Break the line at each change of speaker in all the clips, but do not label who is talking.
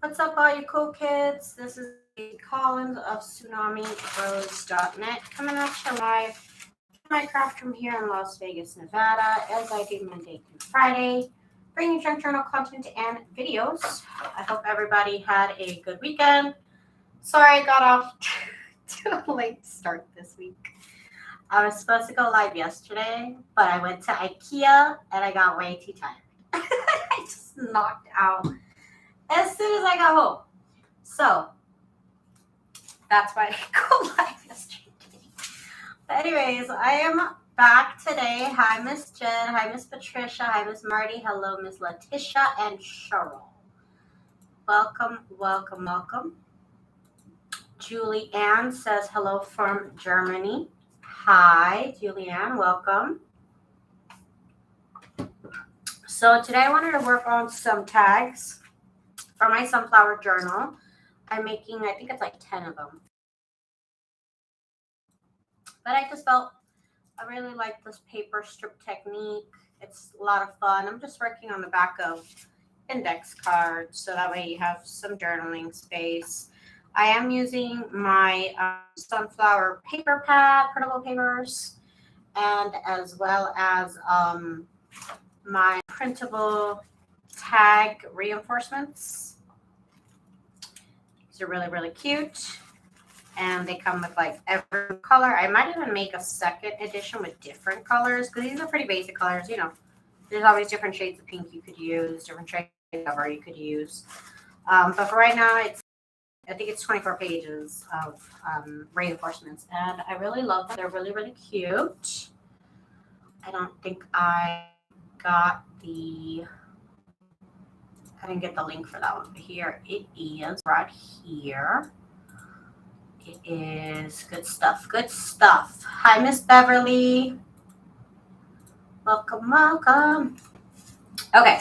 What's up, all you cool kids? This is Collins of TsunamiRose.net coming at you live from my craft room here in Las Vegas, Nevada, as I do Monday through Friday, bringing junk journal content and videos. I hope everybody had a good weekend. Sorry I got off to a late start this week. I was supposed to go live yesterday, but I went to IKEA and I got way too tired. I just knocked out as soon as I got home. So that's why I didn't go live yesterday. But anyways, I am back today. Hi, Miss Jen. Hi, Miss Patricia. Hi, Miss Marty. Hello, Miss Letitia and Cheryl. Welcome, welcome, welcome. Julie Ann says hello from Germany. Hi, Julie Ann. Welcome. So today I wanted to work on some tags for my sunflower journal. I'm making, I think it's like 10 of them. But I just felt I really like this paper strip technique. It's a lot of fun. I'm just working on the back of index cards so that way you have some journaling space. I am using my sunflower paper pad, printable papers, and as well as my printable tag reinforcements. These are really, really cute. And they come with like every color. I might even make a second edition with different colors because these are pretty basic colors. You know, there's always different shades of pink you could use, different shades of cover you could use. But for right now, I think it's 24 pages of reinforcements, and I really love them. They're really, really cute. I don't think I didn't get the link for that one, but here it is right here. It is good stuff. Good stuff. Hi, Miss Beverly. Welcome, welcome. Okay,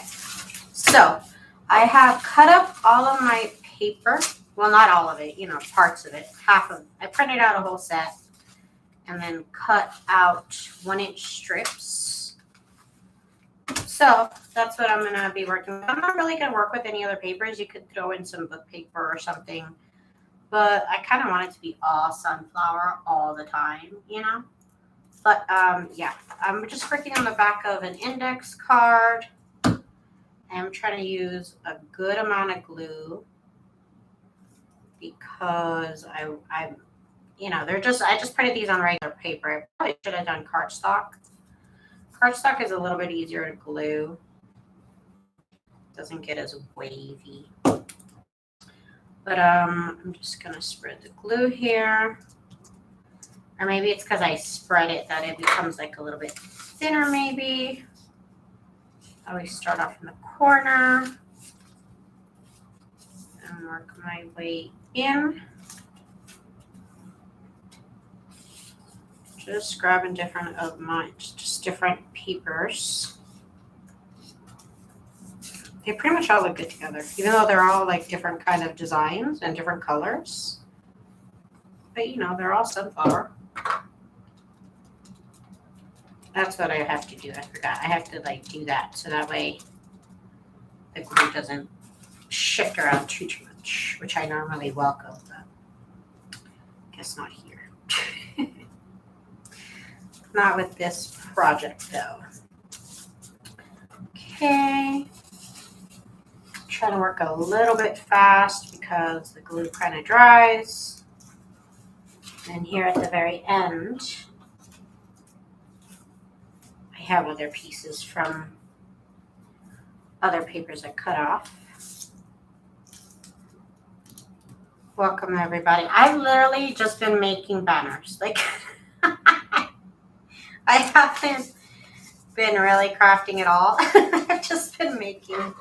so I have cut up all of my paper. Well, not all of it, you know, parts of it. Half of it. I printed out a whole set and then cut out 1-inch strips. So that's what I'm going to be working with. I'm not really going to work with any other papers. You could throw in some book paper or something. But I kind of want it to be all sunflower all the time, you know? But, yeah, I'm just working on the back of an index card. I'm trying to use a good amount of glue because I'm you know, I just printed these on regular paper. I probably should have done cardstock. Cardstock is a little bit easier to glue. Doesn't get as wavy. But I'm just going to spread the glue here. Or maybe it's because I spread it that it becomes like a little bit thinner maybe. I always start off in the corner and work my way in. Just grabbing different papers. They pretty much all look good together, even though they're all like different kind of designs and different colors. But you know, they're all sunflower. That's what I have to do. I forgot. I have to like do that so that way the glue doesn't shift around too much, which I normally welcome, but guess not here. Not with this project though. Okay. Trying to work a little bit fast because the glue kind of dries. And here at the very end, I have other pieces from other papers I cut off. Welcome everybody. I've literally just been making banners. Like I haven't been really crafting at all. I've just been making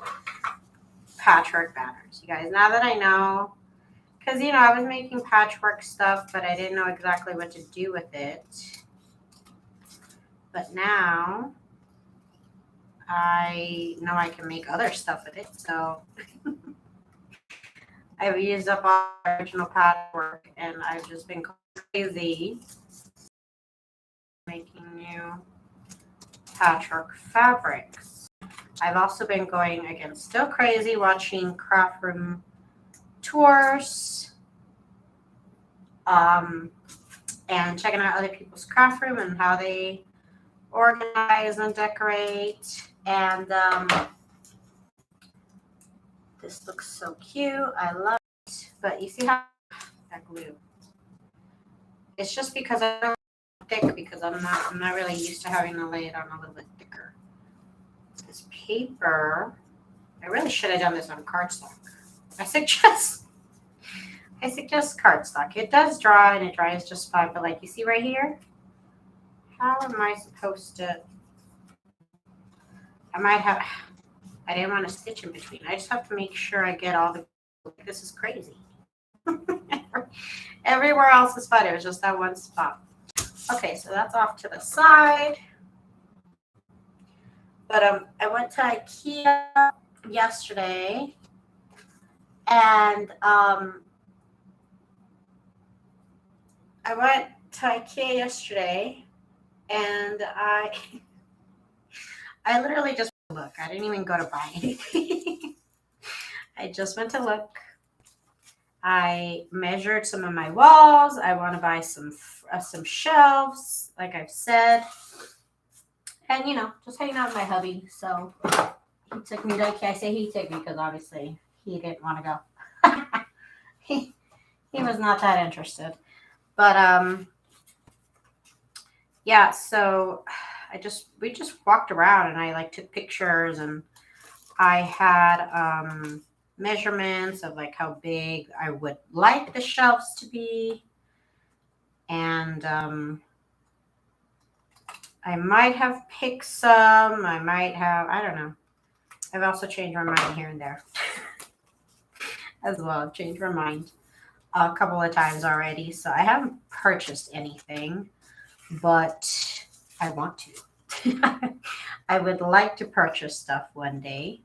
patchwork banners, you guys. Now that I know, because you know, I was making patchwork stuff, but I didn't know exactly what to do with it. But now I know I can make other stuff with it, so I've used up all the original patchwork, and I've just been crazy making new patchwork fabrics. I've also been going, again, still crazy, watching craft room tours, and checking out other people's craft room and how they organize and decorate. And this looks so cute. I love it. But you see how that glue? It's just because I don't thick because I'm not really used to having to lay it on a little bit thicker. This paper, I really should have done this on cardstock. I suggest cardstock. It does dry and it dries just fine, but like you see right here, how am I supposed to? I didn't want to stitch in between. I just have to make sure I get all the. This is crazy. Everywhere else is fine. It was just that one spot. Okay, so that's off to the side. But I went to IKEA yesterday, and I I literally just look. I didn't even go to buy anything. I just went to look. I measured some of my walls. I want to buy some shelves, like I've said. And, you know, just hanging out with my hubby. So he took me to IKEA. I say he took me because obviously he didn't want to go. he was not that interested. But, yeah, so we just walked around and I like took pictures and I had measurements of like how big I would like the shelves to be. And I might have picked some. I don't know. I've also changed my mind here and there as well. I've changed my mind a couple of times already. So I haven't purchased anything, but I want to. I would like to purchase stuff one day.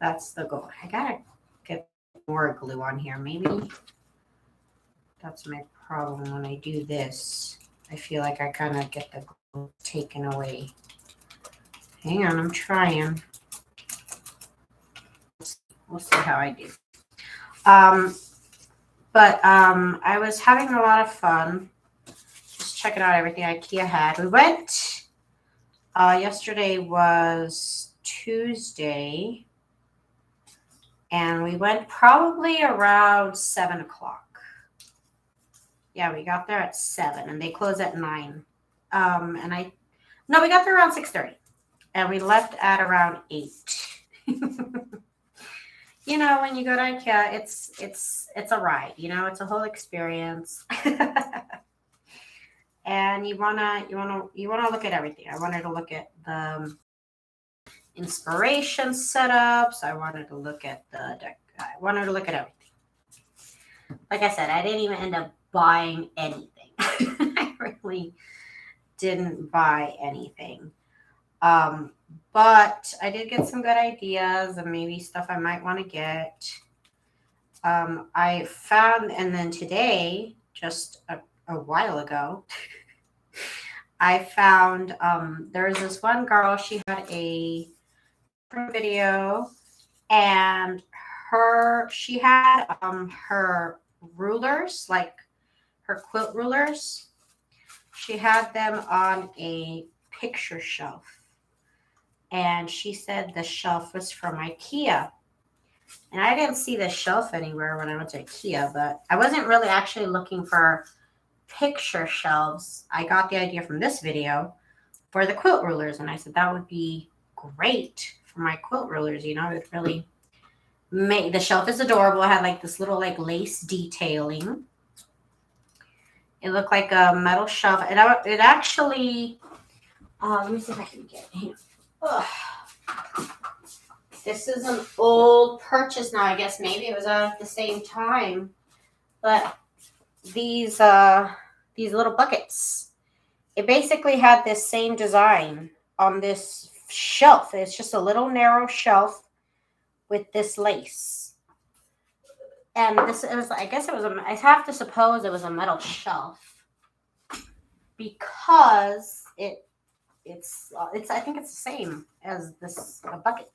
That's the goal. I gotta get more glue on here. Maybe that's my problem when I do this. I feel like I kind of get the glue taken away. Hang on, I'm trying. We'll see how I do. But I was having a lot of fun just checking out everything IKEA had. We went, yesterday was Tuesday, and we went probably around 7 o'clock. Yeah, we got there at 7 and they close at 9. We got there around 6:30 and we left at around 8. You know, when you go to IKEA, it's a ride, you know, it's a whole experience. And you wanna look at everything. I wanted to look at the inspiration setups. I wanted to look at the deck. I wanted to look at everything. Like I said, I didn't even end up buying anything. I really didn't buy anything. But I did get some good ideas and maybe stuff I might want to get. I found, and then today, just a while ago, I found there's this one girl, she had a video and she had her rulers, like her quilt rulers. She had them on a picture shelf. And she said the shelf was from IKEA. And I didn't see the shelf anywhere when I went to IKEA, but I wasn't really actually looking for picture shelves. I got the idea from this video for the quilt rulers. And I said that would be great for my quilt rulers. You know, it would really make the shelf is adorable. It had like this little like lace detailing. It looked like a metal shelf. And it actually, let me see if I can get it here. Ugh. This is an old purchase now. I guess maybe it was at the same time. But these little buckets, it basically had this same design on this shelf. It's just a little narrow shelf with this lace. And I have to suppose it was a metal shelf because it's I think it's the same as this bucket.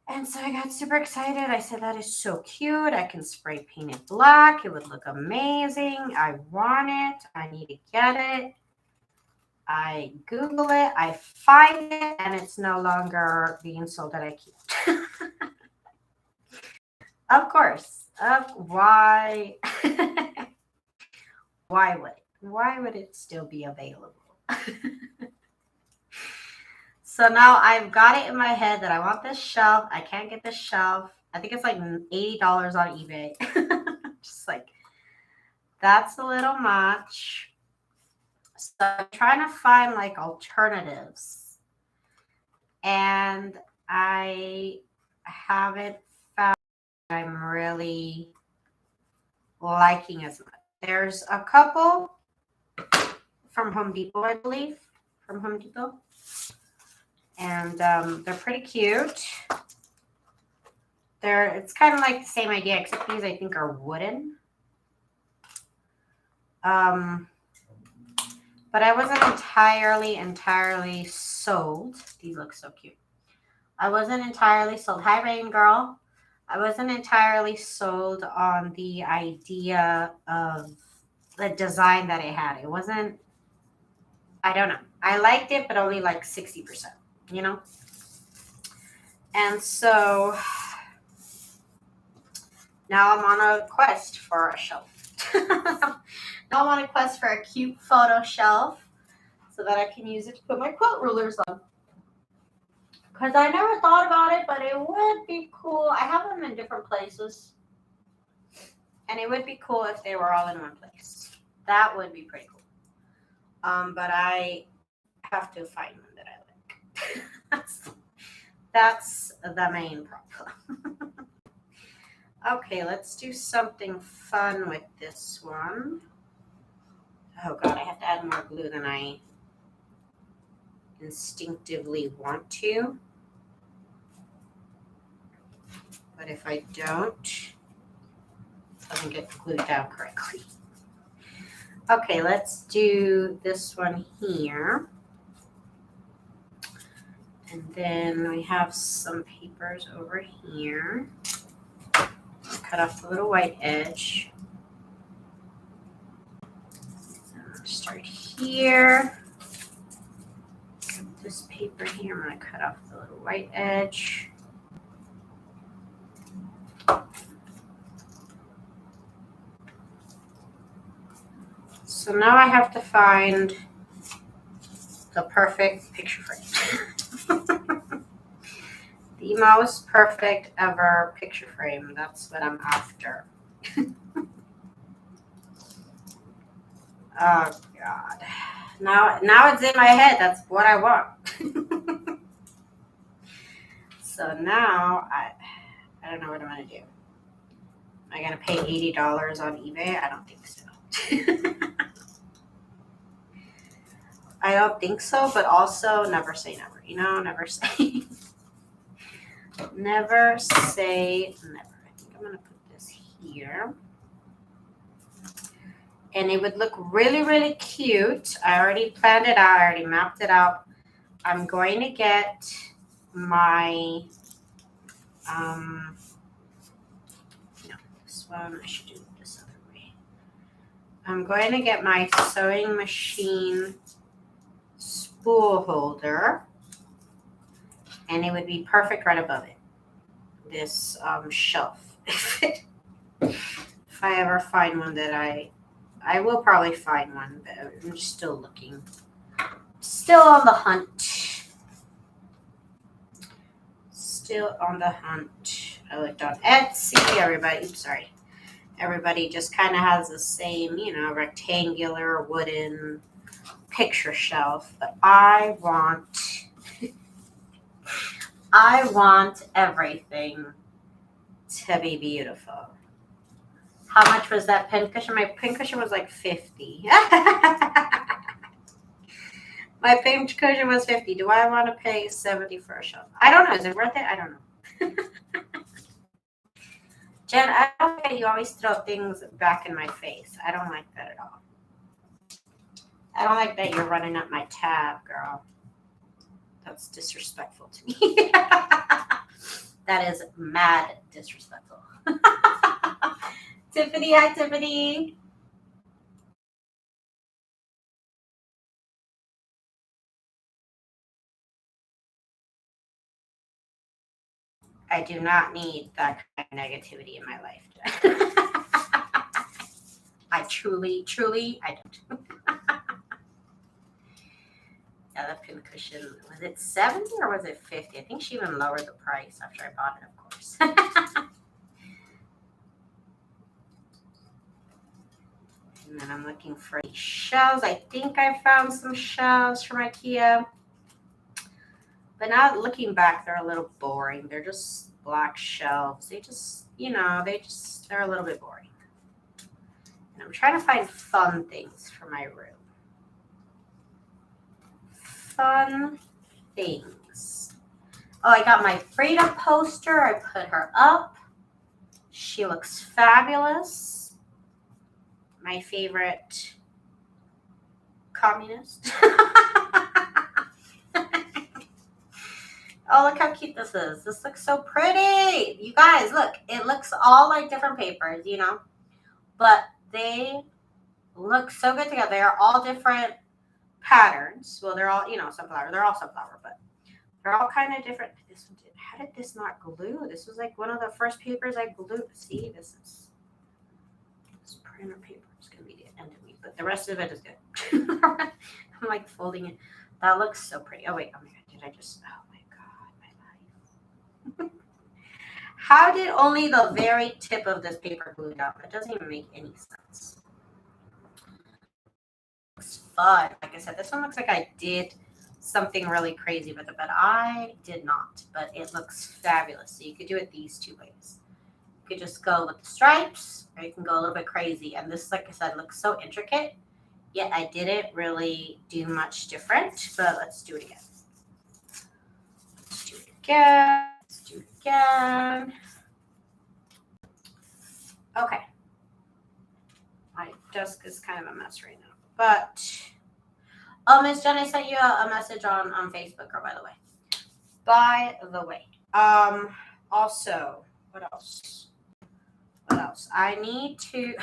And so I got super excited. I said, that is so cute. I can spray paint it black. It would look amazing. I want it. I need to get it. I Google it. I find it. And it's no longer being sold at IKEA. Of course. Why? Why would it still be available? So now I've got it in my head that I want this shelf. I can't get this shelf. I think it's like $80 on eBay. Just like, that's a little much. So I'm trying to find like alternatives. And I haven't found what I'm really liking as much. There's a couple from Home Depot, I believe. From Home Depot. And they're pretty cute. It's kind of like the same idea, except these I think are wooden. But I wasn't entirely sold. These look so cute. I wasn't entirely sold. Hi, Rain Girl. I wasn't entirely sold on the idea of the design that it had. It wasn't, I don't know. I liked it, but only like 60%, you know? And so now I'm on a quest for a shelf. Now I'm on a quest for a cute photo shelf so that I can use it to put my quilt rulers on. Because I never thought about it, but it would be cool. I have them in different places. And it would be cool if they were all in one place. That would be pretty cool. But I have to find one that I like. That's the main problem. Okay, let's do something fun with this one. Oh God, I have to add more glue than I instinctively want to. But if I don't, it doesn't get glued down correctly. Okay, let's do this one here. And then we have some papers over here. Cut off the little white edge. Start here. This paper here, I'm going to cut off the little white edge. So now I have to find the perfect picture frame. The most perfect ever picture frame. That's what I'm after. Oh God. Now it's in my head. That's what I want. So now I don't know what I'm gonna do. Am I gonna pay $80 on eBay? I don't think so. I don't think so, but also never say never. You know, never say never say never. I think I'm gonna put this here. And it would look really, really cute. I already planned it out. I already mapped it out. I'm going to get my, no, this one, I should do it this other way. I'm going to get my sewing machine spool holder. And it would be perfect right above it. This shelf. If I ever find one that I will probably find one, but I'm still looking. Still on the hunt. Still on the hunt. I looked on Etsy. Everybody just kind of has the same, you know, rectangular wooden picture shelf. But I want everything to be beautiful. How much was that pincushion? My pincushion was like $50. My pincushion was $50. Do I want to pay $70 for a shelf? I don't know. Is it worth it? I don't know. Jen, I don't like that you always throw things back in my face. I don't like that at all. I don't like that you're running up my tab, girl. That's disrespectful to me. That is mad disrespectful. Tiffany, hi Tiffany. I do not need that kind of negativity in my life. I truly, I don't. Yeah, the pincushion, was it 70 or was it 50? I think she even lowered the price after I bought it, of course. And then I'm looking for shelves. I think I found some shelves from IKEA. But now looking back, they're a little boring. They're just black shelves. They just, they're a little bit boring. And I'm trying to find fun things for my room. Fun things. Oh, I got my Frida poster. I put her up. She looks fabulous. My favorite communist. Oh, look how cute this is. This looks so pretty. You guys, look. It looks all like different papers, but they look so good together. They're all different patterns. Well, they're all, sunflower. They're all sunflower, but they're all kind of different. This one did. How did this not glue? This was like one of the first papers I glued. See, this printer paper is going to be the end of me, but the rest of it is good. I'm like folding it. That looks so pretty. Oh, wait. Oh, my God. Did I just... Oh, my God. My life. How did only the very tip of this paper glue down? That doesn't even make any sense. Looks fun. Like I said, this one looks like I did something really crazy with it, but I did not. But it looks fabulous. So you could do it these two ways. You could just go with the stripes, or you can go a little bit crazy. And this, like I said, looks so intricate. Yet I didn't really do much different. But let's do it again. Let's do it again. Let's do it again. Okay. My desk is kind of a mess right now. But, oh, Miss Jen, I sent you a message on Facebook, by the way. By the way. Also, what else? I need to...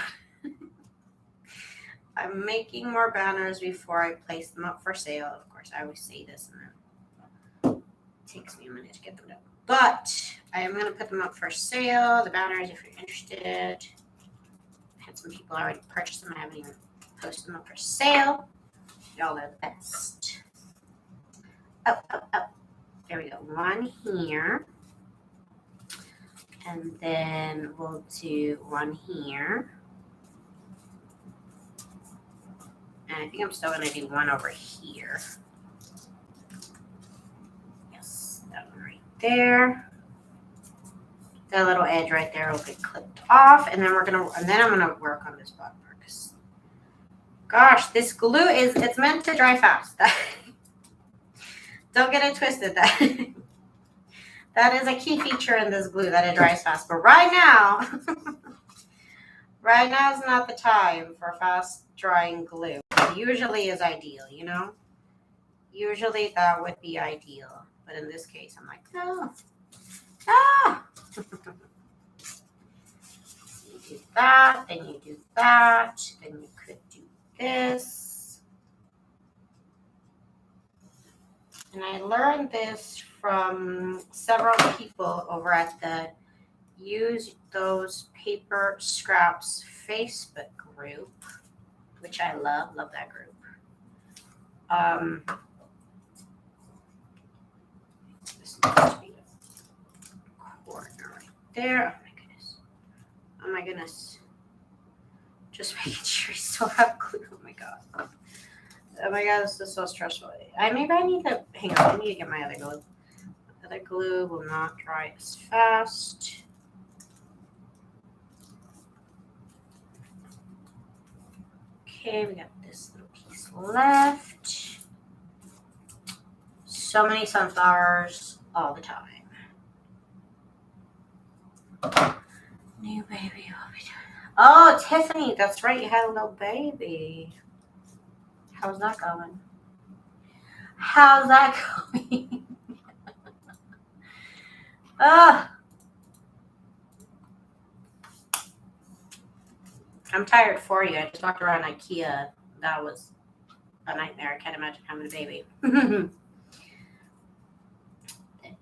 I'm making more banners before I place them up for sale. Of course, I always say this, and then it takes me a minute to get them done. But I am going to put them up for sale, the banners, if you're interested. I had some people already purchase them. I haven't even posted them up for sale. Y'all are the best. Oh. There we go. One here. And then we'll do one here. And I think I'm still going to do one over here. Yes, that one right there. That little edge right there will get clipped off. And then I'm gonna work on this bottom part. Gosh, this glue it's meant to dry fast. Don't get it twisted. That is a key feature in this glue, that it dries fast. But right now is not the time for fast drying glue. It usually is ideal, Usually that would be ideal. But in this case, I'm like, no. You do that, then you do that, then you could do this. And I learned this from several people over at the Use Those Paper Scraps Facebook group, which I love that group. This needs to be a corner right there. Oh my goodness. Just making sure I still have glue. Oh my god. Oh my god, this is so stressful. Maybe I need to hang on. I need to get my other glue. Other glue will not dry as fast. Okay, we got this little piece left. So many sunflowers all the time. New baby, what we doing? Oh, Tiffany, that's right. You had a little baby. How's that going? Ugh. I'm tired for you. I just walked around IKEA. That was a nightmare. I can't imagine having a baby. The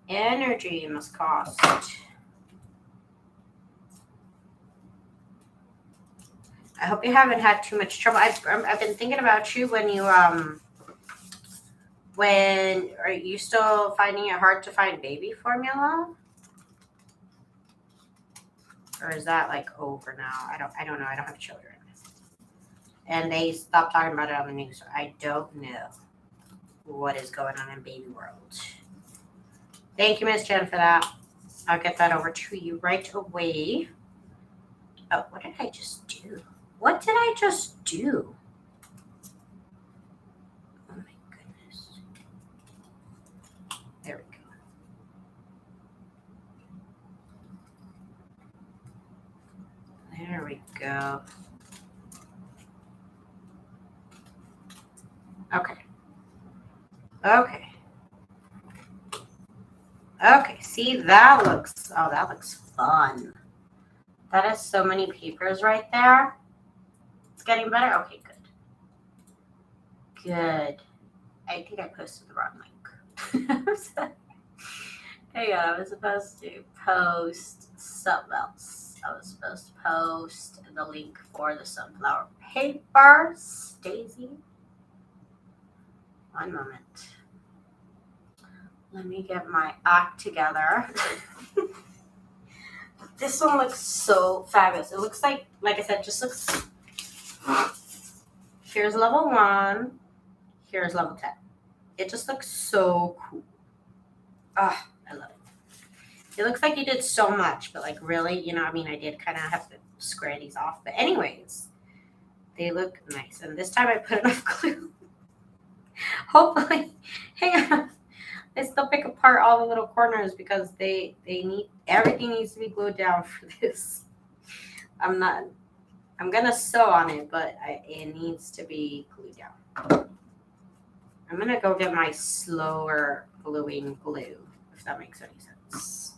energy must cost. I hope you haven't had too much trouble. I've been thinking about you when are you still finding it hard to find baby formula? Or is that like over now? I don't know. I don't have children. And they stopped talking about it on the news. So I don't know what is going on in baby world. Thank you, Miss Jen, for that. I'll get that over to you right away. Oh, what did I just do? What did I just do? Oh my goodness. There we go. There we go. Okay. Okay. Okay. See, that looks fun. That is so many papers right there. It's getting better. Okay, good. Good. I think I posted the wrong link. Hang on, I was supposed to post something else. I was supposed to post the link for the sunflower papers. Daisy. One moment. Let me get my act together. This one looks so fabulous. It looks like I said, just looks. Here's level 1. Here's level 10. It just looks so cool. Ah, I love it. It looks like you did so much, but like really, I mean, I did kind of have to square these off. But anyways, they look nice. And this time I put enough glue. Hopefully, hang on. I still pick apart all the little corners because they need, everything needs to be glued down for this. I'm gonna sew on it, but it needs to be glued down. I'm gonna go get my slower gluing glue, if that makes any sense.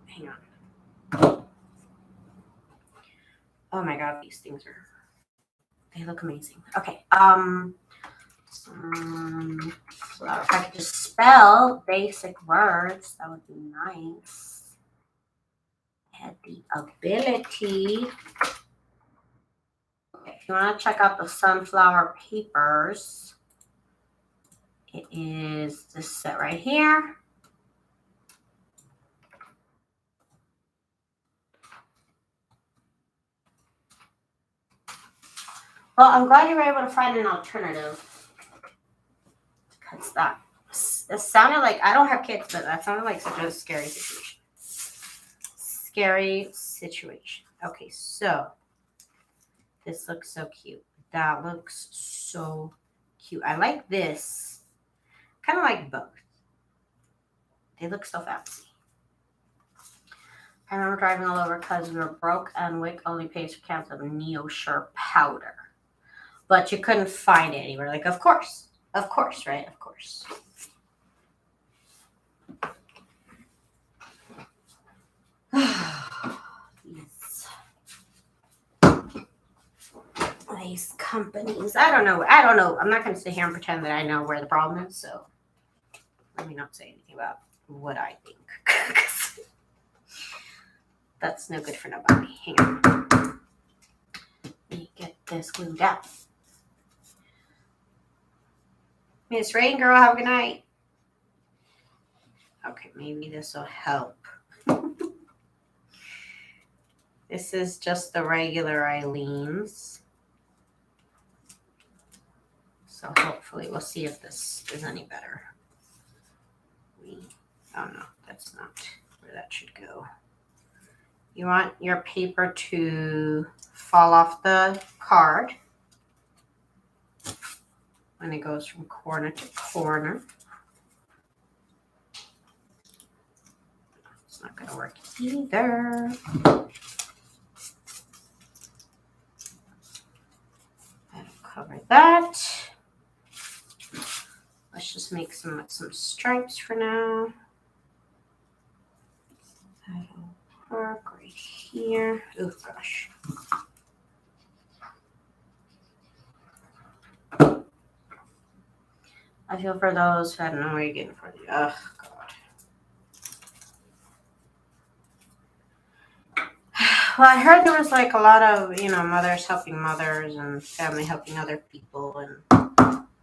Hang on. Oh my god, these things they look amazing. Okay. So if I could just spell basic words, that would be nice. I had the ability. Okay, if you want to check out the sunflower papers, it is this set right here. Well, I'm glad you were able to find an alternative. Because it sounded like, I don't have kids, but that sounded like such a scary situation. Scary situation. Okay, so this looks so cute. That looks so cute. I like this. Kind of like both. They look so fancy. I remember driving all over because we were broke and Wick only pays for cans of Neosure powder. But you couldn't find it anywhere. Like, of course. Of course, right? Of course. These companies. I don't know. I'm not going to sit here and pretend that I know where the problem is. So let me not say anything about what I think. That's no good for nobody. Hang on. Let me get this glued down. Miss Rain Girl, have a good night. Okay, maybe this will help. This is just the regular Eileen's. So hopefully we'll see if this is any better. Oh no, that's not where that should go. You want your paper to fall off the card when it goes from corner to corner. It's not going to work either. That'll cover that. Let's just just make some stripes for now. That'll work right here. Oh gosh. I feel for those who had no way getting for the. Oh God. Well, I heard there was like a lot of, mothers helping mothers and family helping other people and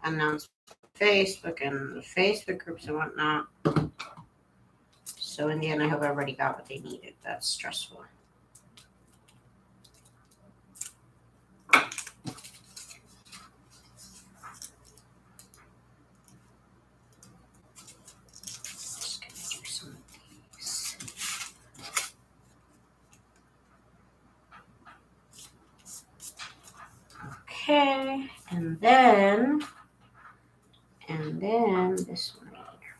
announced Facebook and the Facebook groups and whatnot. So in the end, I hope everybody got what they needed. That's stressful. Just gonna do some of these. Okay, and then this one right here.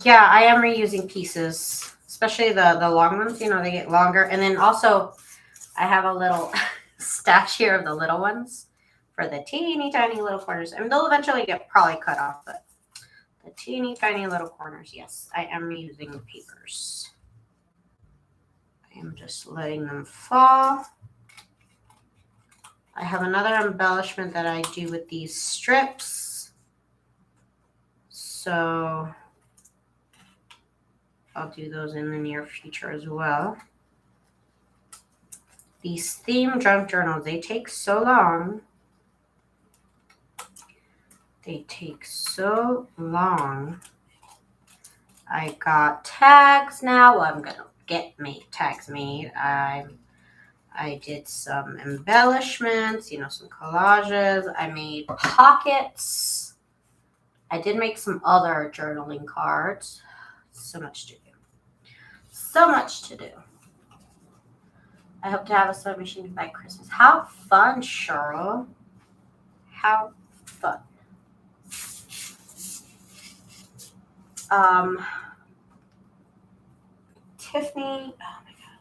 Yeah, I am reusing pieces, especially the long ones. They get longer, and then also I have a little stash here of the little ones for the teeny tiny little corners. I mean, they'll eventually get probably cut off, but the teeny tiny little corners, yes, I am reusing the papers. I am just letting them fall. I have another embellishment that I do with these strips. So I'll do those in the near future as well. These theme junk journals, they take so long. They take so long. I got tags now. Well, I'm going to get tags made. I did some embellishments, some collages. I made pockets. I did make some other journaling cards. So much to do. So much to do. I hope to have a sewing machine by Christmas. How fun, Cheryl. How fun. Tiffany, oh my God.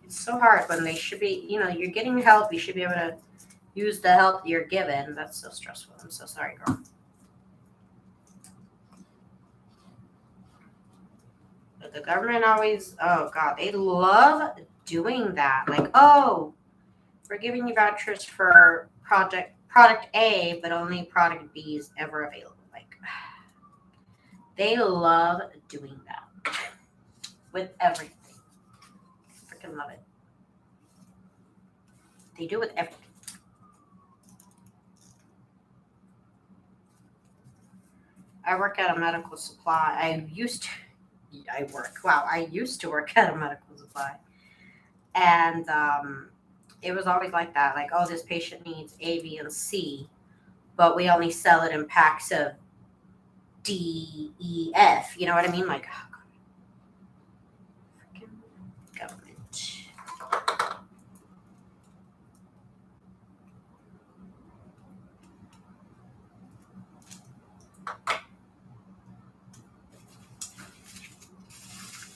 It's so hard when they should be, you're getting help. You should be able to use the help you're given. That's so stressful. I'm so sorry, girl. But the government always, oh God, they love doing that. Like, oh, we're giving you vouchers for product A, but only product B is ever available. Like, they love doing that with everything. Freaking love it. They do it with everything. I work at a medical supply. I used to work at a medical supply. And it was always like that. Like, oh, this patient needs A, B, and C, but we only sell it in packs of D, E, F. You know what I mean? Like, oh, freaking government.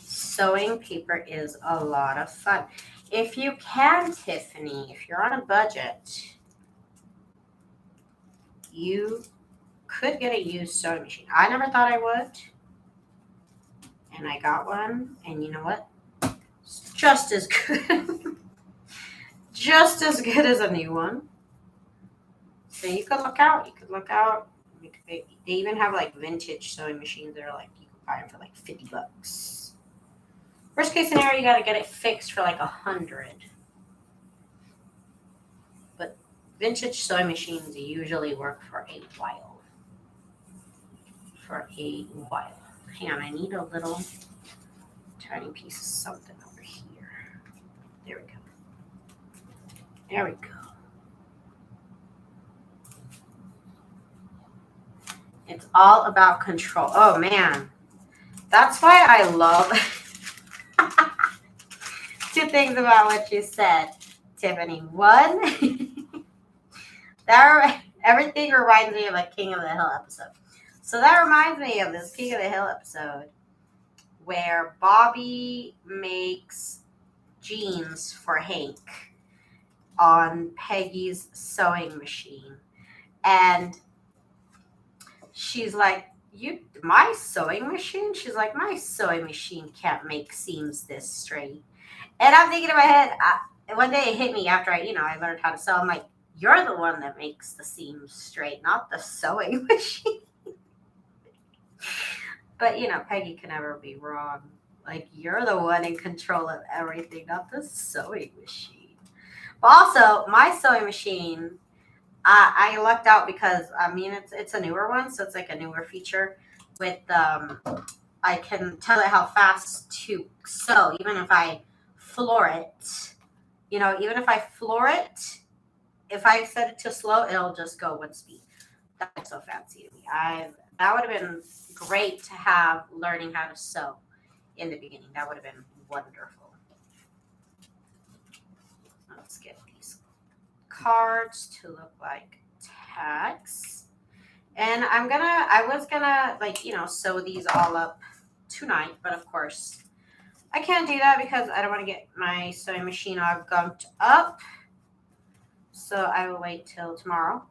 Sewing paper is a lot of fun. If you can, Tiffany, if you're on a budget, you could get a used sewing machine. I never thought I would. And I got one. And you know what? It's just as good. Just as good as a new one. So you could look out. They even have like vintage sewing machines that are like, you can buy them for like $50. Worst case scenario, you got to get it fixed for like $100. But vintage sewing machines usually work for a while. Hang on, I need a little tiny piece of something over here. There we go. It's all about control. Oh man, that's why I love two things about what you said, Tiffany. One, everything reminds me of a King of the Hill episode. So that reminds me of this King of the Hill episode where Bobby makes jeans for Hank. on Peggy's sewing machine. And she's like, my sewing machine? She's like, my sewing machine can't make seams this straight. And I'm thinking in my head, one day it hit me after I learned how to sew. I'm like, you're the one that makes the seams straight, not the sewing machine. But, Peggy can never be wrong. Like, you're the one in control of everything, not the sewing machine. But also, my sewing machine, I lucked out because, it's a newer one, so it's like a newer feature with, I can tell it how fast to sew, even if I floor it. Even if I floor it, if I set it to slow, it'll just go one speed. That's so fancy to me. That would have been great to have learning how to sew in the beginning. That would have been wonderful. Let's get these cards to look like tags. And I was gonna sew these all up tonight, but of course I can't do that because I don't want to get my sewing machine all gunked up. So I will wait till tomorrow.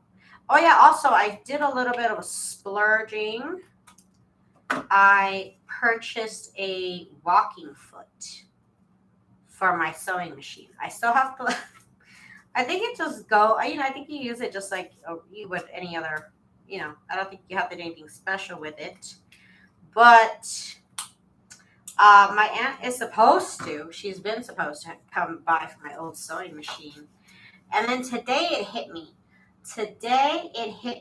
Oh yeah, also I did a little bit of a splurging. I purchased a walking foot for my sewing machine. I still have to, I think it just I think you use it just like you would any other, I don't think you have to do anything special with it. But my aunt is she's been supposed to come by for my old sewing machine. And then today it hit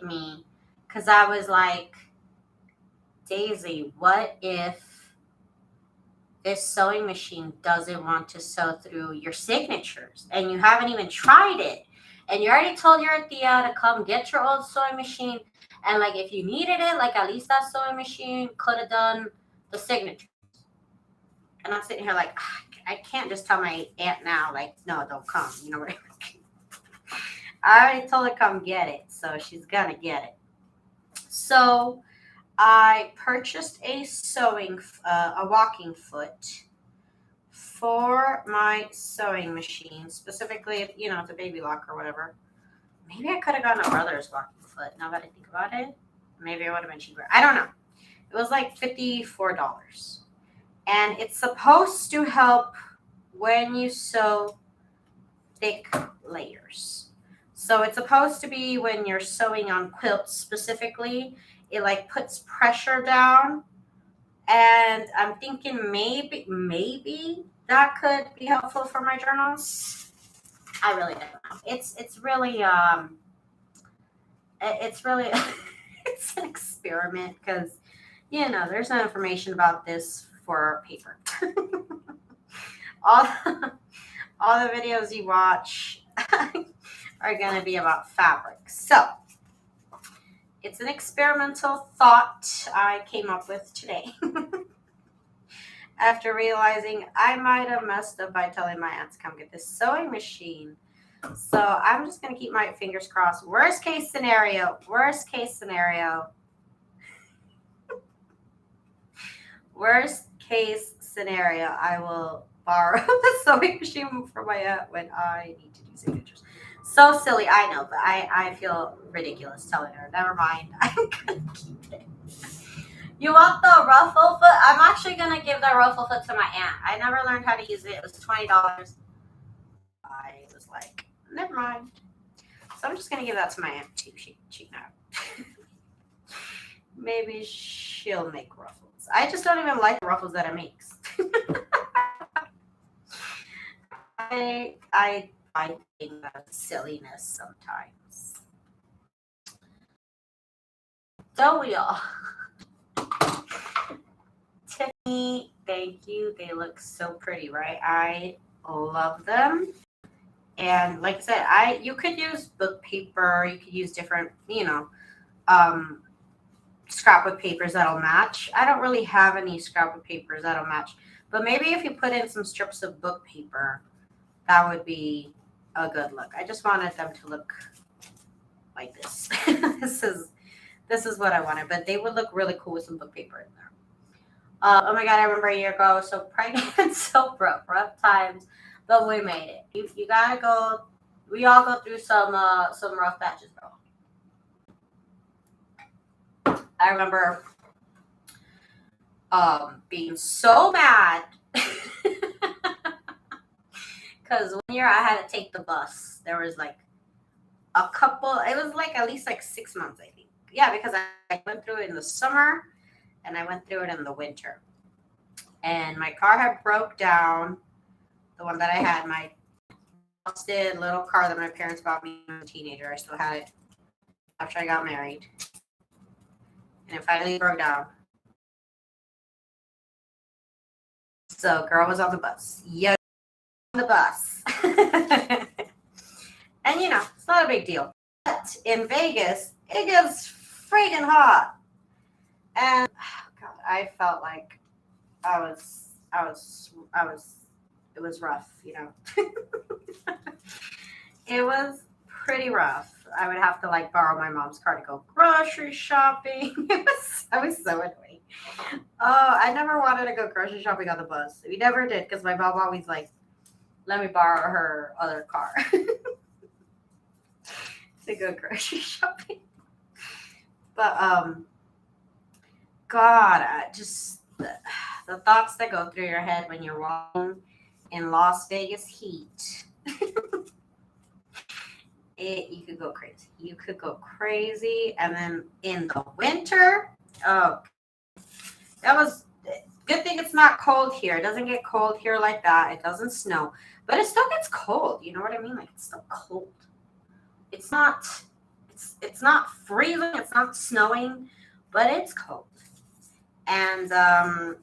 me because I was like, Daisy, what if this sewing machine doesn't want to sew through your signatures and you haven't even tried it? And you already told your tia to come get your old sewing machine. And like, if you needed it, like at least that sewing machine could have done the signatures. And I'm sitting here like, I can't just tell my aunt now, like, no, don't come. You know what I mean? I already told her to come get it, so she's gonna get it. So I purchased a walking foot for my sewing machine, specifically if it's a baby lock or whatever. Maybe I could have gotten a brother's walking foot. Now that I think about it, maybe it would have been cheaper. I don't know. It was like $54, and it's supposed to help when you sew thick layers. So it's supposed to be when you're sewing on quilts specifically, it like puts pressure down. And I'm thinking maybe that could be helpful for my journals. I really don't know. It's really it's an experiment because there's no information about this for paper. all the videos you watch are going to be about fabric. So it's an experimental thought I came up with today after realizing I might have messed up by telling my aunt to come get this sewing machine. So I'm just going to keep my fingers crossed. Worst case scenario, Worst case scenario, I will borrow the sewing machine from my aunt when I need to do signatures. So silly, I know, but I feel ridiculous telling her. Never mind. I'm going to keep it. You want the ruffle foot? I'm actually going to give the ruffle foot to my aunt. I never learned how to use it. It was $20. I was like, never mind. So I'm just going to give that to my aunt too. She know. Maybe she'll make ruffles. I just don't even like the ruffles that it makes. I think that's silliness sometimes. Don't we all? Tiffany, thank you. They look so pretty, right? I love them. And like I said, you could use book paper. You could use different, scrapbook papers that'll match. I don't really have any scrapbook papers that'll match. But maybe if you put in some strips of book paper, that would be a good look. I just wanted them to look like this. This is what I wanted, but they would look really cool with some book paper in there. Oh my God, I remember a year ago, I was so pregnant and so broke, rough times, but we made it. You gotta go We all go through some rough patches, bro. I remember being so mad because one year I had to take the bus. There was like a couple. It was like at least like 6 months, I think. Yeah, because I went through it in the summer and I went through it in the winter. And my car had broke down. The one that I had, my busted little car that my parents bought me as a teenager. I still had it after I got married. And it finally broke down. So girl was on the bus. Yeah, on the bus. And you know, it's not a big deal. But in Vegas, it gets freaking hot. And God, I felt like it was rough, you know. It was pretty rough. I would have to like borrow my mom's car to go grocery shopping. I was so annoying. Oh, I never wanted to go grocery shopping on the bus. We never did because my mom always like let me borrow her other car to go grocery shopping. But God, just the thoughts that go through your head when you're walking in Las Vegas heat. You could go crazy. You could go crazy. And then in the winter, oh, that was good thing it's not cold here. It doesn't get cold here like that. It doesn't snow, but it still gets cold. You know what I mean? Like it's still cold. It's not freezing. It's not snowing, but it's cold. And I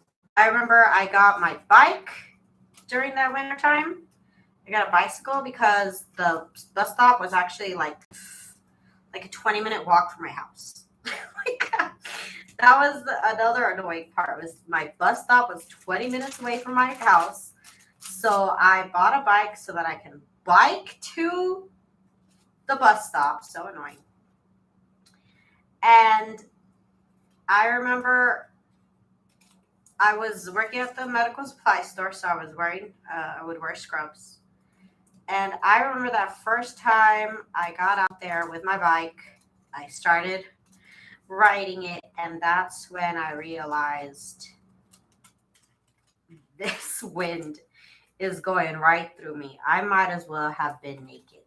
remember I got my bike during that winter time. I got a bicycle because the bus stop was actually like a 20-minute walk from my house. Like, that was another annoying part. Was my bus stop was 20 minutes away from my house, so I bought a bike so that I can bike to the bus stop. So annoying. And I remember I was working at the medical supply store, so I would wear scrubs. And I remember that first time I got out there with my bike, I started riding it, and that's when I realized this wind is going right through me. I might as well have been naked.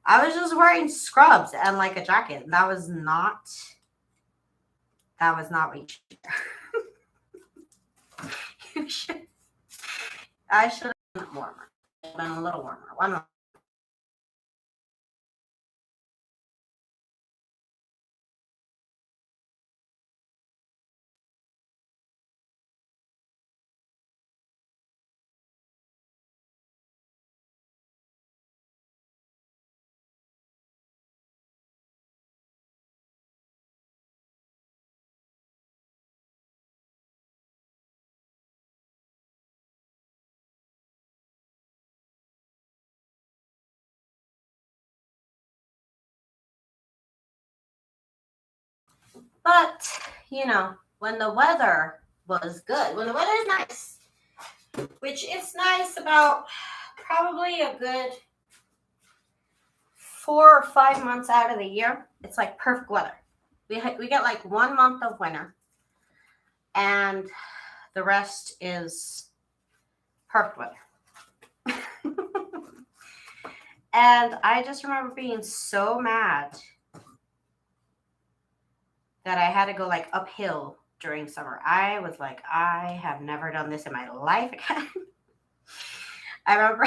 I was just wearing scrubs and like a jacket. And that was not what you should. You should. I should have been warmer. Been a little warmer. One more. But, you know, when the weather was good, when the weather is nice, which it's nice about probably a good 4 or 5 months out of the year, it's like perfect weather. We get like 1 month of winter, and the rest is perfect weather. And I just remember being so mad that I had to go like uphill during summer. I was like, I have never done this in my life again. I remember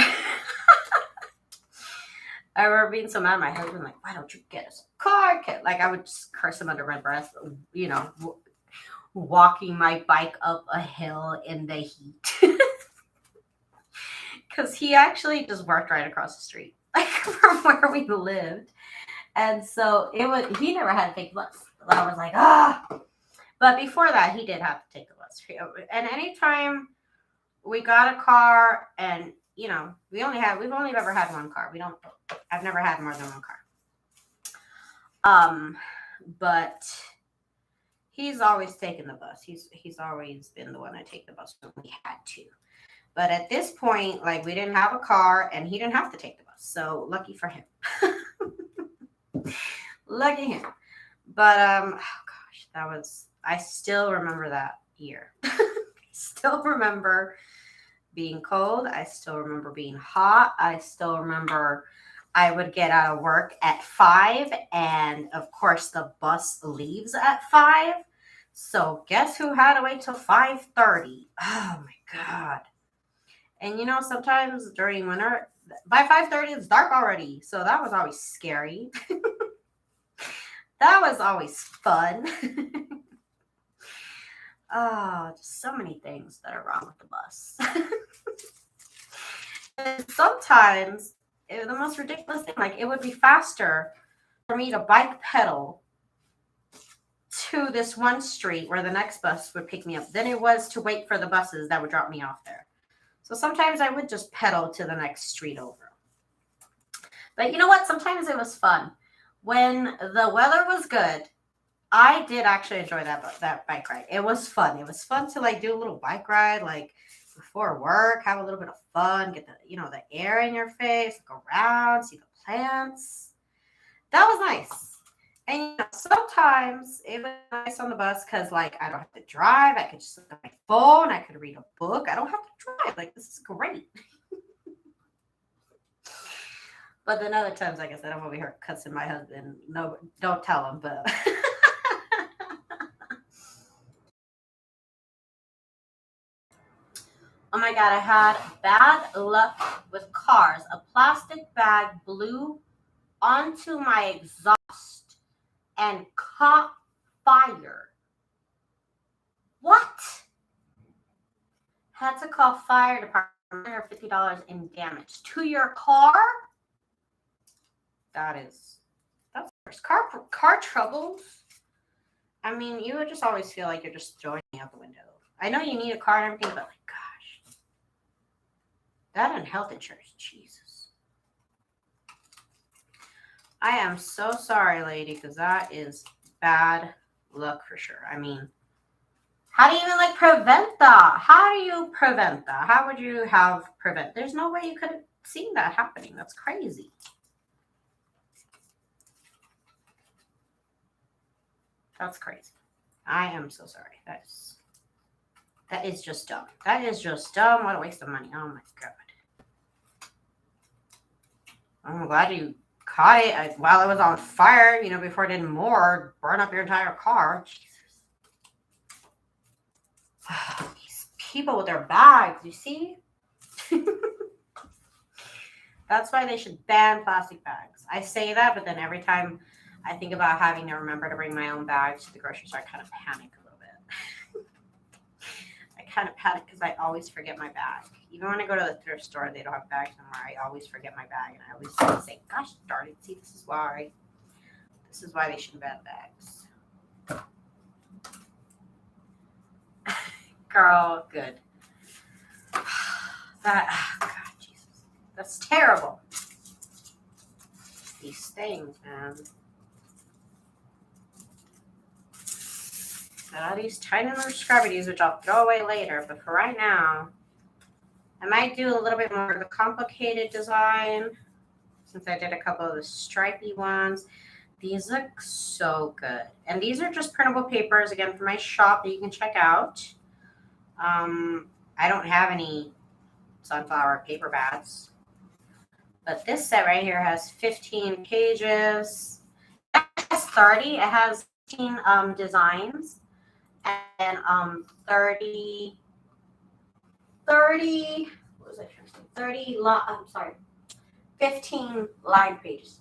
being so mad at my husband, like, why don't you get us a car? Like, I would just curse him under my breath, you know, walking my bike up a hill in the heat. Because he actually just worked right across the street, like from where we lived. And so he never had to take the bus. I was like, But before that, he did have to take the bus. And anytime we got a car, and you know, we've only ever had one car. I've never had more than one car. But he's always taken the bus. He's always been the one to take the bus when we had to. But at this point, like, we didn't have a car, and he didn't have to take the bus. So lucky for him. Lucky him. But oh gosh, I still remember that year. Still remember being cold. I still remember being hot. I still remember I would get out of work at 5, and of course the bus leaves at 5. So guess who had to wait till 5:30? Oh my God. And sometimes during winter, by 5:30 it's dark already. So that was always scary. That was always fun. Oh, just so many things that are wrong with the bus. And sometimes the most ridiculous thing, like it would be faster for me to bike pedal to this one street where the next bus would pick me up than it was to wait for the buses that would drop me off there. So sometimes I would just pedal to the next street over. But you know what? Sometimes it was fun. When the weather was good, I did actually enjoy that bike ride. It was fun. It was fun to like do a little bike ride, like before work, have a little bit of fun, get the air in your face, look around, see the plants. That was nice. And sometimes it was nice on the bus because like I don't have to drive. I could just look at my phone. I could read a book. I don't have to drive. Like this is great. But then other times, like I said, I'm over here cussing my husband. No, don't tell him, but oh my God, I had bad luck with cars. A plastic bag blew onto my exhaust and caught fire. What? Had to call fire department for $50 in damage to your car? That's worse. Car troubles. I mean, you would just always feel like you're just throwing out the window. I know you need a car and everything, but like, gosh, that and health insurance, Jesus. I am so sorry, lady, because that is bad luck for sure. I mean, how do you even prevent that? How do you prevent that? How would you prevent? There's no way you could have seen that happening. That's crazy. That's crazy. I am so sorry. That is just dumb. That is just dumb. What a waste of money. Oh my God. I'm glad you caught it while it was on fire, before it did more, burn up your entire car. Jesus. These people with their bags, you see? That's why they should ban plastic bags. I say that, but then every time I think about having to remember to bring my own bags to the grocery store, I kind of panic a little bit. I kind of panic because I always forget my bag. Even when I go to the thrift store, they don't have bags anymore. I always forget my bag, and I always say, gosh darn it, see, this is why they shouldn't ban bags. Girl, good. God, Jesus. That's terrible. These things, man. Got all these tiny little scrubbies, which I'll throw away later. But for right now, I might do a little bit more of the complicated design since I did a couple of the stripy ones. These look so good. And these are just printable papers, again, from my shop that you can check out. I don't have any sunflower paper bats. But this set right here has 15 pages. It has 30. It has 15 designs. And 30, what was I trying to say? 15 line pages.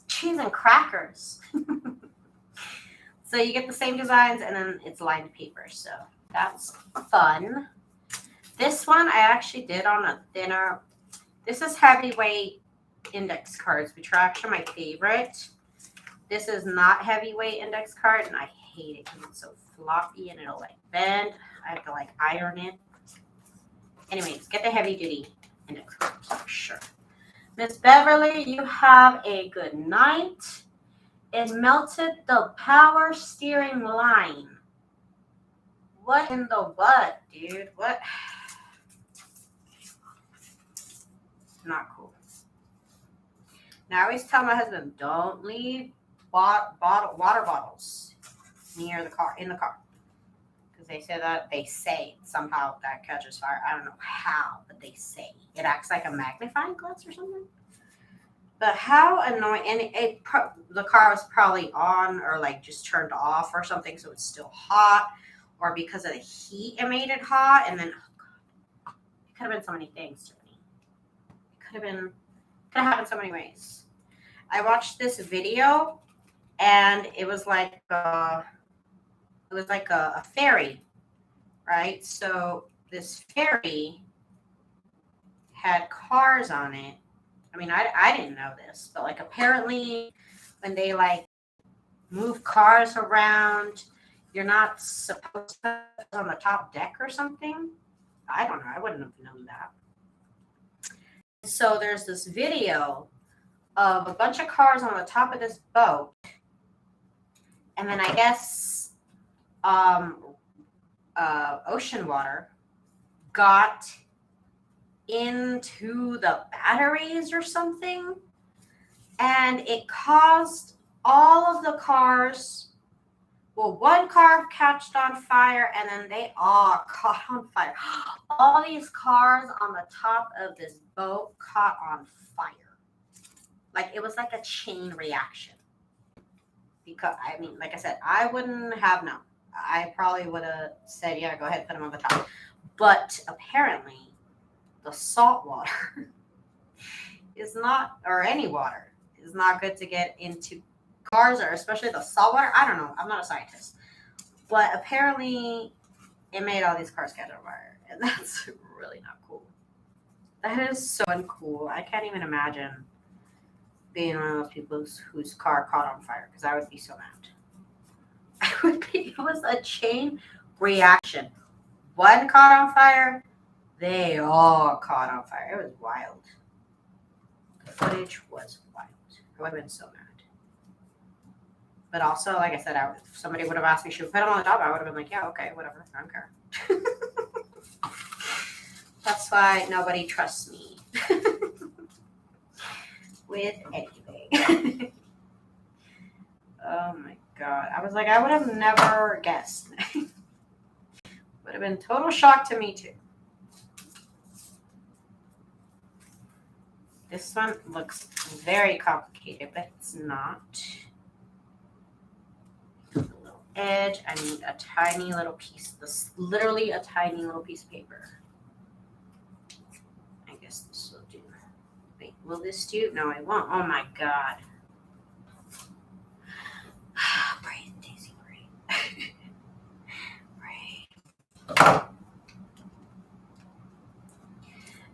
Cheese and crackers. So you get the same designs and then it's lined paper. So that's fun. This one I actually did on a thinner. This is heavyweight index cards, which are actually my favorite. This is not heavyweight index card, and I hate it because it's so floppy and it'll bend. I have to iron it. Anyways, get the heavy duty index cards for sure. Miss Beverly, you have a good night. It melted the power steering line. What in the what, dude? What? Not cool. And I always tell my husband, don't leave water bottles near the car, in the car. Because they say somehow that catches fire. I don't know how, but they say. It acts like a magnifying glass or something. But how annoying. And the car was probably on or like just turned off or something, so it's still hot. Or because of the heat, it made it hot. And then, oh God, it could have been so many things to me. It could have happened so many ways. I watched this video, and it was like a ferry, right? So this ferry had cars on it. I mean, I didn't know this, but like apparently when they like move cars around, you're not supposed to be on the top deck or something. I don't know. I wouldn't have known that. So there's this video of a bunch of cars on the top of this boat. And then I guess ocean water got into the batteries or something, and it caused all of the cars, well, one car catched on fire, and then they all caught on fire. All these cars on the top of this boat caught on fire. Like, it was like a chain reaction. Because, I mean, like I said, I wouldn't have known. I probably would have said, yeah, go ahead, put them on the top. But apparently, the salt water is not, or any water, is not good to get into cars, or especially the salt water. I don't know. I'm not a scientist. But apparently, it made all these cars catch on fire. And that's really not cool. That is so uncool. I can't even imagine being one of those people whose car caught on fire, because I would be so mad. It was a chain reaction. One caught on fire, they all caught on fire. It was wild. The footage was wild. I would have been so mad. But also, like I said, if somebody would have asked me, should we put them on the top? I would have been like, yeah, okay, whatever. I don't care. That's why nobody trusts me with anything. Oh my God. I was like, I would have never guessed. Would have been total shock to me too. This one looks very complicated, but it's not. A little edge. I need a tiny little piece. This literally a tiny little piece of paper. I guess this will do. Wait, will this do? No, it won't. Oh my God. Breathe, Daisy, breathe. Breathe.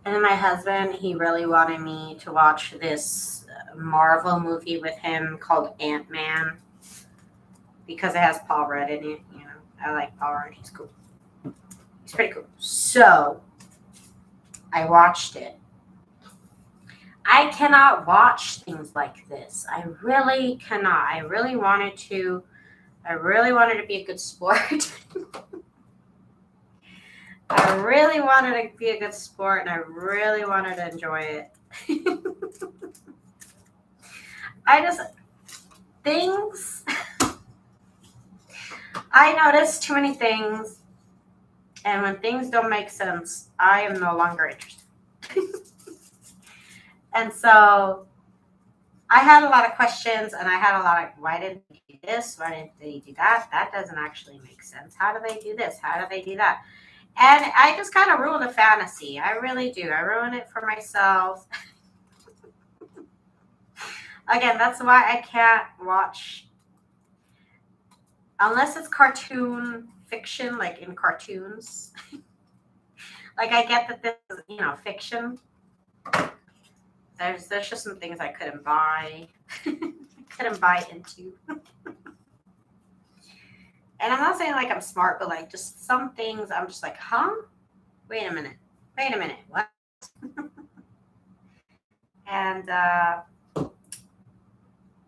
And then my husband, he really wanted me to watch this Marvel movie with him called Ant-Man, because it has Paul Rudd in it. You know, I like Paul Rudd. He's cool. He's pretty cool. So I watched it. I cannot watch things like this. I really cannot. I really wanted to be a good sport. I really wanted to be a good sport, and I really wanted to enjoy it. I notice too many things, and when things don't make sense, I am no longer interested. And so I had a lot of questions, and I had a lot of, why didn't they do this? Why didn't they do that? That doesn't actually make sense. How do they do this? How do they do that? And I just kind of ruin the fantasy. I really do. I ruin it for myself. Again, that's why I can't watch, unless it's cartoon fiction, like in cartoons. Like, I get that this is, fiction. There's just some things I couldn't buy. Couldn't buy into. And I'm not saying like I'm smart, but like just some things I'm just like, huh? Wait a minute. What? And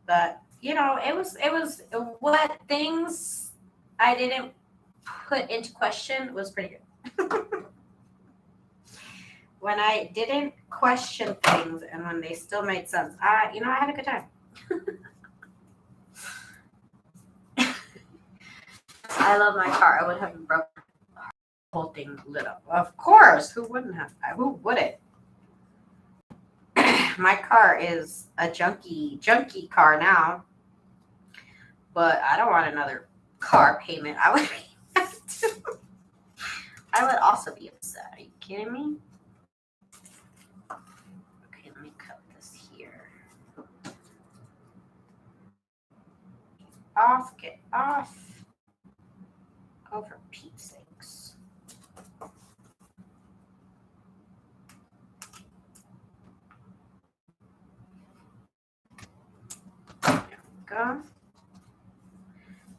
but it was what things I didn't put into question was pretty good. when I didn't question things and when they still made sense, I had a good time. I love my car. I would have broken the whole thing lit up. Of course, who wouldn't have? Who wouldn't? My car is a junky car now, but I don't want another car payment. I would be I would also be upset. Are you kidding me? Okay, let me cut this here. Get off. Oh, for Pete's sakes. There we go.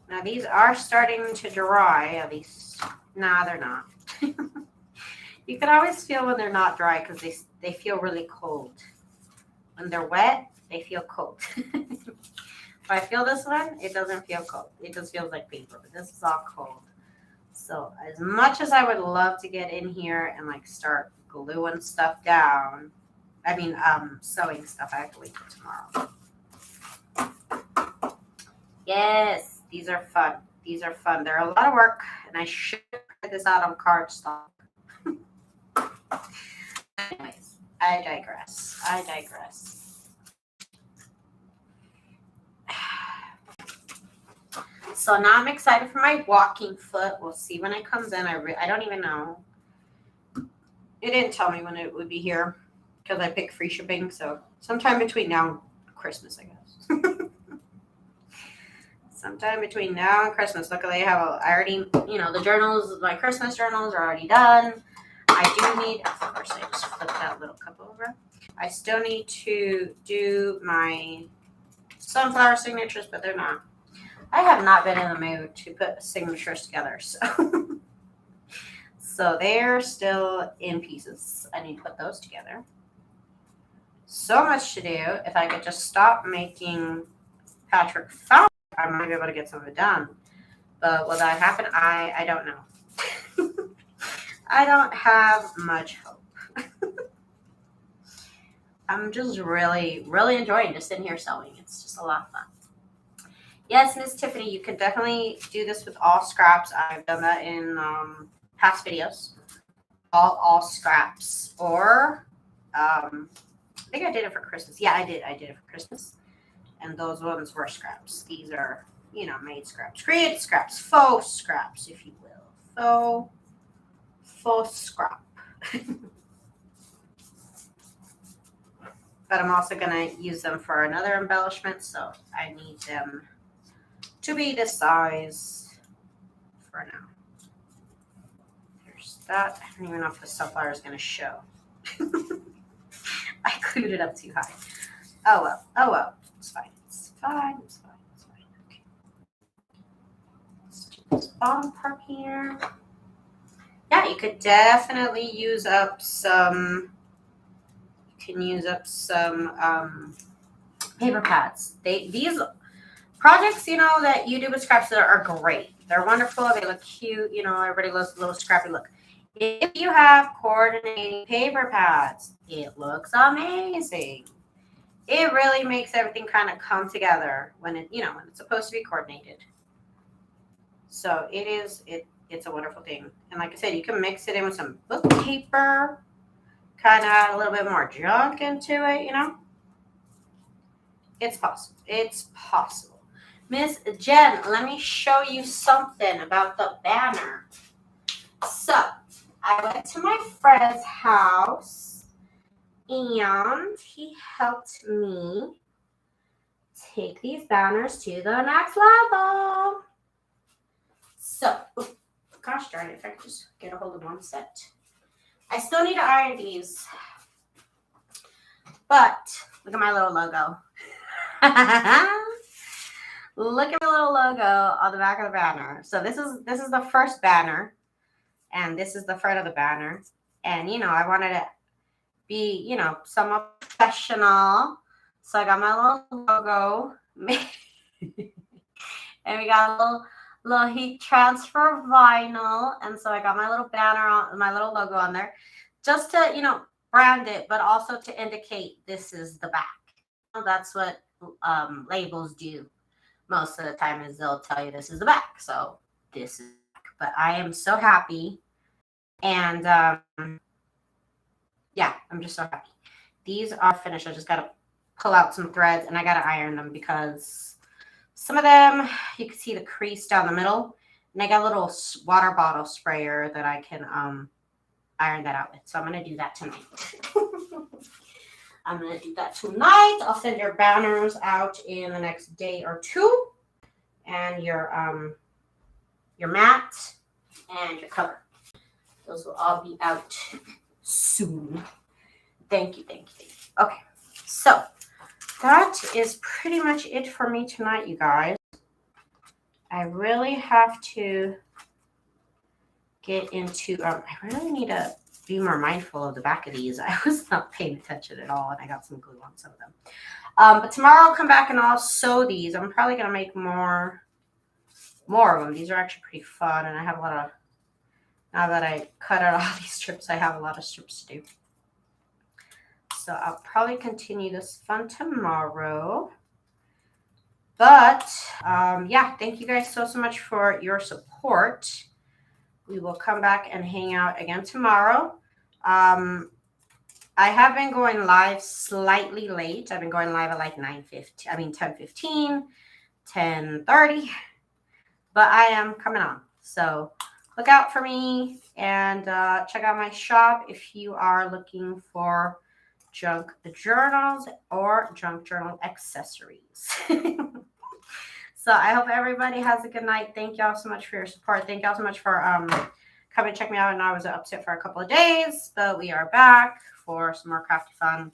Now these are starting to dry, at least. Nah, they're not. You can always feel when they're not dry because they feel really cold. When they're wet, they feel cold. If I feel this one, it doesn't feel cold. It just feels like paper, but this is all cold. So as much as I would love to get in here and like start gluing stuff down, sewing stuff, I have to wait till tomorrow. Yes, these are fun. These are fun. They're a lot of work, and I should put this out on cardstock. Anyways, I digress. So now I'm excited for my walking foot. We'll see when it comes in. I don't even know. It didn't tell me when it would be here because I picked free shipping. So sometime between now and Christmas, I guess. Sometime between now and Christmas. Luckily, I already, the journals, my Christmas journals are already done. I do need, of course, I just flipped that little cup over. I still need to do my sunflower signatures, but they're not. I have not been in the mood to put signatures together, so they're still in pieces. I need to put those together. So much to do. If I could just stop making Patrick Fowl, I might be able to get some of it done. But will that happen? I don't know. I don't have much hope. I'm just really, really enjoying just sitting here sewing. It's just a lot of fun. Yes, Miss Tiffany, you can definitely do this with all scraps. I've done that in past videos. All scraps. Or I think I did it for Christmas. Yeah, I did it for Christmas. And those ones were scraps. These are, made scraps. Created scraps. Faux scraps, if you will. Faux scrap. But I'm also going to use them for another embellishment, so I need them to be this size for now. There's that. I don't even know if the sunflower is going to show. I glued it up too high. Oh well. It's fine. Okay. Let's do this bottom part here. Yeah, you could definitely use up some. You can use up some paper pads. These projects, that you do with scraps that are great. They're wonderful. They look cute. Everybody loves a little scrappy look. If you have coordinating paper pads, it looks amazing. It really makes everything kind of come together when when it's supposed to be coordinated. So it's a wonderful thing. And like I said, you can mix it in with some book paper, kind of add a little bit more junk into it, It's possible. It's possible. Miss Jen, let me show you something about the banner. So, I went to my friend's house, and he helped me take these banners to the next level. So, gosh darn it, if I could just get a hold of one set. I still need to iron these, but look at my little logo. Look at the little logo on the back of the banner. So this is the first banner, and this is the front of the banner. And I wanted to be somewhat professional, so I got my little logo, and we got a little heat transfer vinyl, and so I got my little banner on, my little logo on there, just to brand it, but also to indicate this is the back. That's what labels do most of the time, is they'll tell you this is the back. So this is the back. But I am so happy. And yeah, I'm just so happy. These are finished. I just got to pull out some threads and I got to iron them because some of them, you can see the crease down the middle. And I got a little water bottle sprayer that I can iron that out with. So I'm going to do that tonight. I'm going to do that tonight. I'll send your banners out in the next day or two. And your mat and your cover. Those will all be out soon. Thank you. Okay, so that is pretty much it for me tonight, you guys. I really have to get into, I really need to be more mindful of the back of these. I was not paying attention at all, and I got some glue on some of them. But tomorrow I'll come back and I'll sew these. I'm probably going to make more of them. These are actually pretty fun, and I have a lot of, now that I cut out all these strips, I have a lot of strips to do. So I'll probably continue this fun tomorrow. But yeah, thank you guys so much for your support. We will come back and hang out again tomorrow. I have been going live slightly late. I've been going live at like 10:15, 10:30. But I am coming on. So look out for me and check out my shop if you are looking for junk journals or junk journal accessories. So I hope everybody has a good night. Thank y'all so much for your support. Thank y'all so much for coming to check me out. And I was upset for a couple of days, but we are back for some more crafty fun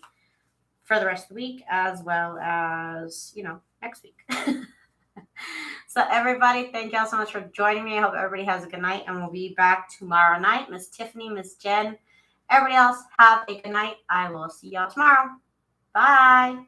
for the rest of the week, as well as, next week. So everybody, thank y'all so much for joining me. I hope everybody has a good night, and we'll be back tomorrow night. Miss Tiffany, Miss Jen, everybody else, have a good night. I will see y'all tomorrow. Bye.